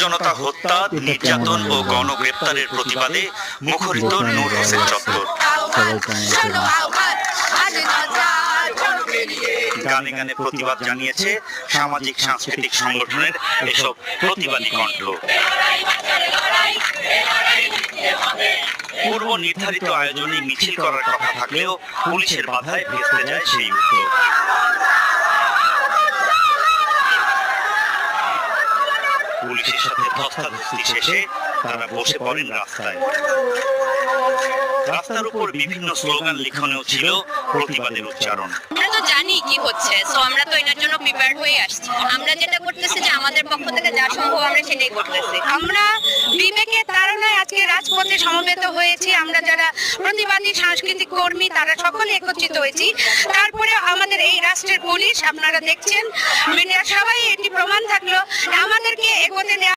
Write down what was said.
জনতা হত্যা, নির্যাতন ও গণগ্রেপ্তারের প্রতিবাদে মুখরিত নূর হোসেন চত্বর। গানে গানে প্রতিবাদ জানিয়েছে সামাজিক সাংস্কৃতিক সংগঠনের এসব প্রতিবাদী কণ্ঠ। পূর্ব নির্ধারিত আয়োজনে মিছিল করার কথা থাকলেও পুলিশের বাধায় ভেস্তে যায় সেই উদ্যোগ। পুলিশের সাথে ধস্তাধস্তি শেষে তারা বসে পড়েন রাস্তায়। রাস্তার উপর বিভিন্ন স্লোগান লিখনেও ছিল প্রতিবাদের উচ্চারণ। আমরা তো জানি কি হচ্ছে, সো আমরা তো এটার জন্য প্রিপেয়ার্ড হয়ে আসছি। আমরা যেটা করতেছি যে আমাদের পক্ষ থেকে যা সম্ভব আমরা সেটাই করতেছি। আমরা বিবেকের তাড়নায় আজকে রাজপথে সমবেত হয়েছি। আমরা যারা প্রতিবাদী সাংস্কৃতিক কর্মী তারা সকলে একত্রিত হয়েছি। তারপরে আমাদের এই রাষ্ট্রের পুলিশ, আপনারা দেখছেন, মিডিয়া সবাই এটি প্রমাণ থাকলো আমাদেরকে এগোতে দেওয়া